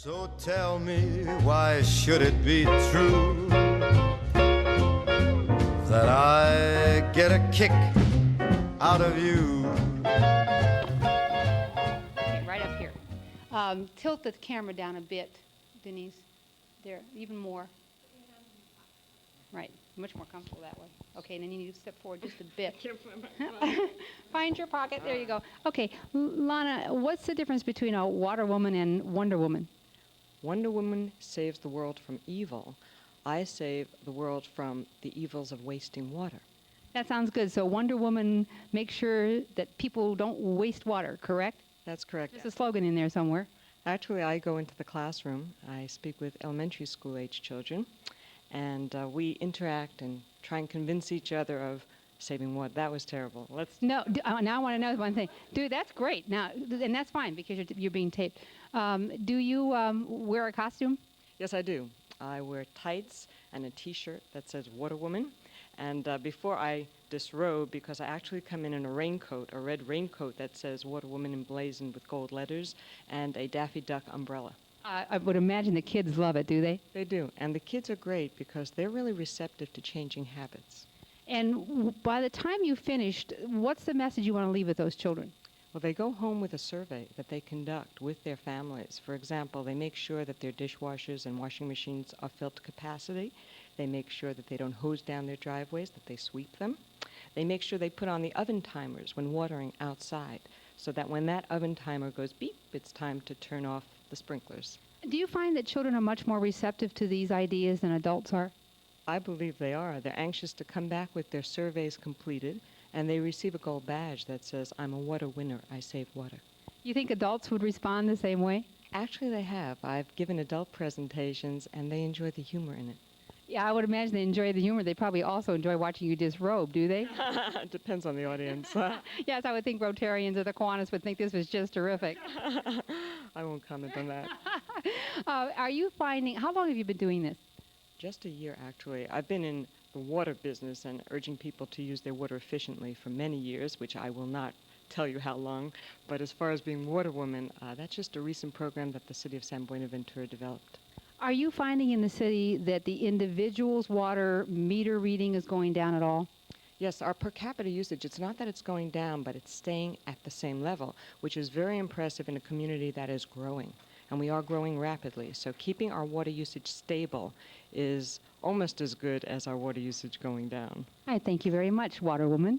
So tell me, why should it be true that I get a kick out of you? Okay, right up here. Tilt the camera down a bit, Denise. There, even more. Right, much more comfortable that way. Okay, and then you need to step forward just a bit. Find your pocket. There you go. Okay, Llana, what's the difference between a water woman and Wonder Woman? Wonder Woman saves the world from evil. I save the world from the evils of wasting water. That sounds good. So Wonder Woman makes sure that people don't waste water, correct? That's correct. There's a slogan in there somewhere. Actually, I go into the classroom. I speak with elementary school age children, and we interact and try and convince each other of saving water. That was terrible. No, now I want to know one thing. Dude, that's great. Now, and that's fine because you're being taped. Do you wear a costume? Yes, I do. I wear tights and a T-shirt that says Water Woman. And before I disrobe, because I actually come in a raincoat, a red raincoat that says Water Woman emblazoned with gold letters, and a Daffy Duck umbrella. I would imagine the kids love it, do they? They do. And the kids are great because they're really receptive to changing habits. And by the time you finished, what's the message you want to leave with those children? Well, they go home with a survey that they conduct with their families. For example, they make sure that their dishwashers and washing machines are filled to capacity. They make sure that they don't hose down their driveways, that they sweep them. They make sure they put on the oven timers when watering outside, so that when that oven timer goes beep, it's time to turn off the sprinklers. Do you find that children are much more receptive to these ideas than adults are? I believe they are. They're anxious to come back with their surveys completed, and they receive a gold badge that says, I'm a water winner, I save water. You think adults would respond the same way? Actually, they have. I've given adult presentations, and they enjoy the humor in it. Yeah, I would imagine they enjoy the humor. They probably also enjoy watching you disrobe, do they? It depends on the audience. Yes, I would think Rotarians or the Kiwanis would think this was just terrific. I won't comment on that. Are you finding, how long have you been doing this? Just a year, actually. I've been in the water business and urging people to use their water efficiently for many years, which I will not tell you how long. But as far as being Water Woman, that's just a recent program that the city of San Buenaventura developed. Are you finding in the city that the individual's water meter reading is going down at all? Yes, our per capita usage, it's not that it's going down, but it's staying at the same level, which is very impressive in a community that is growing. And we are growing rapidly. So keeping our water usage stable is almost as good as our water usage going down. I thank you very much, Water Woman.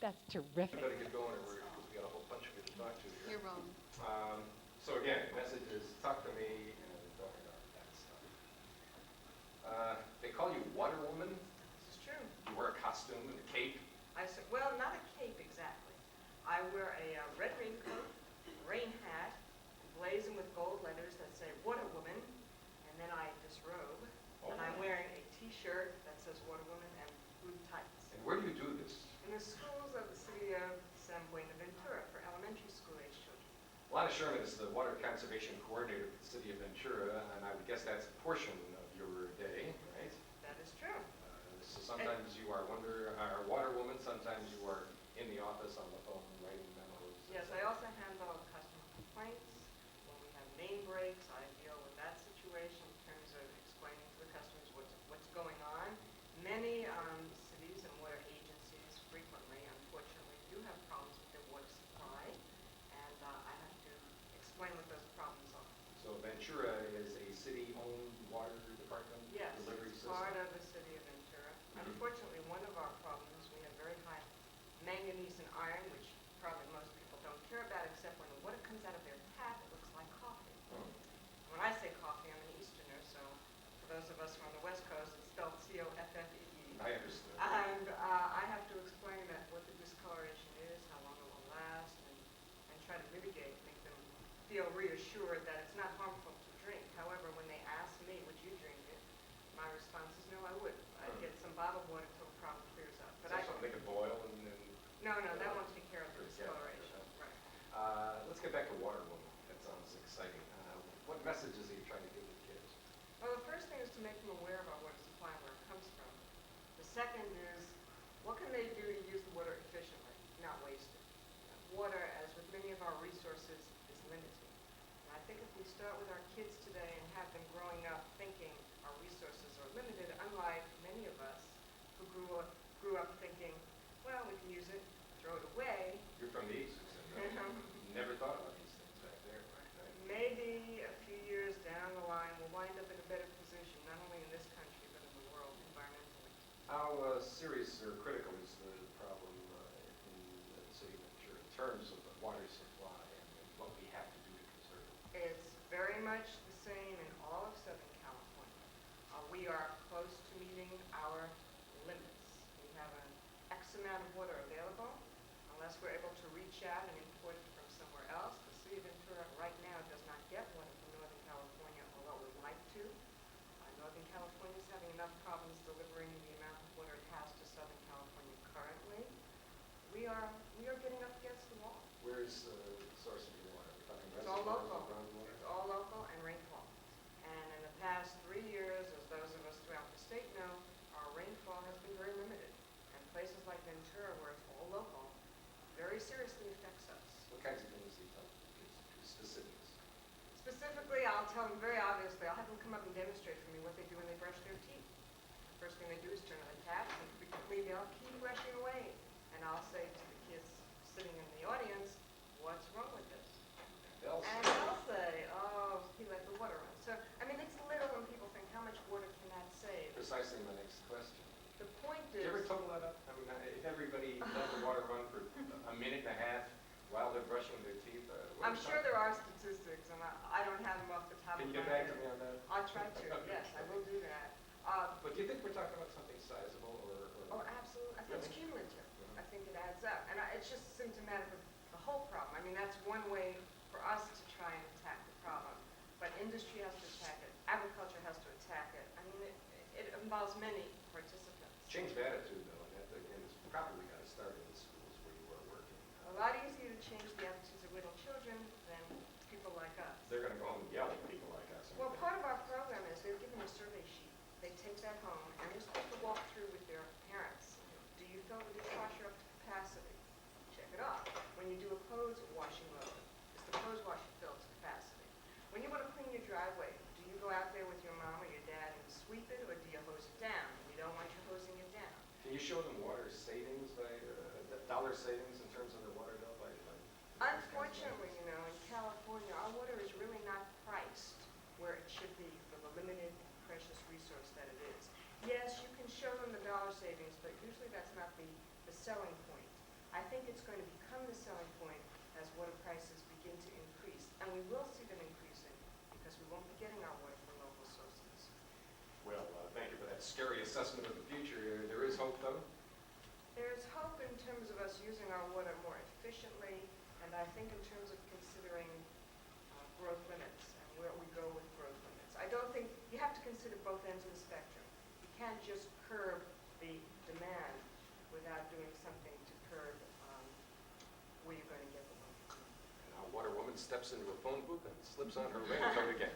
That's terrific. Better get going, or we got a whole bunch of you to talk to here. You're wrong. So again, the message is talk to me and don't ignore that stuff. They call you Water Woman. This is true. You wear a costume and a cape. Well, not a cape exactly. I wear a red raincoat, rain hat, blazoned with gold letters that say Water Woman, and then I disrobe, and I'm wearing a T-shirt that says Water Woman and blue tights. And where do you do this? In the schools of the city of San Buenaventura for elementary school age children. Llana Sherman is the Water Conservation Coordinator for the city of Ventura, and I would guess that's a portion of your day, right? That is true. So sometimes you are Water Woman, sometimes you are in the office on the phone writing memos. Yes, I also handle customer complaints. When we have main breaks, I deal with that situation in terms of explaining to the customers what's going on. Many cities and water agencies frequently, unfortunately, do have problems with their water supply, and I have to explain what those problems are. So Ventura is a city-owned water department Yes, delivery it's system? part of the city of Ventura. Unfortunately, one of our problems, we have very high manganese and iron, which probably most people don't care about, except when the water comes out of their tap, it looks like coffee. When I say coffee, I'm an Easterner, so for those of us from the West Coast, it's spelled C-O-F-F-E-E. I understood. And I have to explain that what the discoloration is, how long it will last, and try to mitigate, make them feel reassured that it's not harmful to drink. However, when they ask me, would you drink it, my response is no, I wouldn't. I'd get some bottled water till the problem clears up. Is that something they could boil and No, that won't take care of the discoloration. Right. let's get back to Water Woman. That sounds exciting. What messages are you trying to give the kids? Well, the first thing is to make them aware of our water supply and where it comes from. The second is, what can they do to use the water efficiently, not waste it? Water, as with many of our resources, is limited. And I think if we start with our kids today, grew up thinking, well, we can use it, throw it away. You're from the East, so never thought about these things back there. Right? Maybe a few years down the line, we'll wind up in a better position, not only in this country, but in the world environmentally. How serious or critical is the problem in the city of Ventura in terms of the water supply and what we have to do to conserve it? It's very much the same in all of Southern California. We are close to meeting our limits. We have an X amount of water available. Unless we're able to reach out and import it from somewhere else, the city of Ventura right now does not get water from Northern California, although we'd like to. Northern California is having enough problems delivering the amount of water it has to Southern California currently. We are getting up against the wall. Where is the source of your water? We're talking It's all reservoirs local. of groundwater? It's all local and rainfall. And in the past 3 years, as those of us throughout the state know, our rainfall has been very limited. And places like Ventura, where it's all local, very seriously affects us. What kinds of things do you tell kids to do? Specifics? Specifically, I'll tell them very obviously, I'll have them come up and demonstrate for me what they do when they brush their teeth. The first thing they do is turn on the tap, and frequently they'll keep brushing away. And I'll say to the kids sitting in the audience, what's wrong with this? And they'll say, oh, he let the water run. So, I mean, it's little when people think, how much water can that save? Precisely my next question. The point Did you ever is, total that up? I mean, if everybody let the water run for a minute and a half while they're brushing their teeth, I'm sure there are statistics, and I don't have them off the top of Can my you get head. back to me on that? I'll try to, yes, I will do that. But do you think we're talking about something sizable Oh, absolutely. I think it's Really? cumulative. I think it adds up. And it's just symptomatic of the whole problem. I mean, that's one way for us to try and attack the problem. But industry has to attack it. Agriculture has to attack it. I mean, it involves many participants. change of attitude, though, and that, again, is probably got to start in the schools where you are working. A lot easier to change the attitudes of little children than people like us. They're going to go home and yell at people like us. Well, part of our program is they're given a survey sheet. They take that home, and they're supposed to walk through with their parents. Do you fill the dishwasher up to capacity? Check it off. When you do a clothes washing load, is the clothes washer filled to capacity? When you want to clean your driveway, do you go out there with your mom or your dad and sweep it, or do you hose it down? You don't want you hosing it down. Can you show them water savings by, dollar savings in terms of their water bill by Unfortunately, you know, in California, our water is really not priced where it should be for the limited precious resource that it is. Yes, you can show them the dollar savings, but usually that's not the selling point. I think it's going to become the selling point as water prices begin to increase. And we will see them increasing because we won't be getting our water from local sources. Well, thank you for that scary assessment of the future. There is hope, though. There's hope in terms of us using our water more efficiently, and I think in terms of considering growth limits and where we go with growth limits. I don't think, you have to consider both ends of the spectrum. You can't just curb the demand without doing something to curb where you're going to get the water. And our water woman steps into a phone booth and slips on her raincoat again.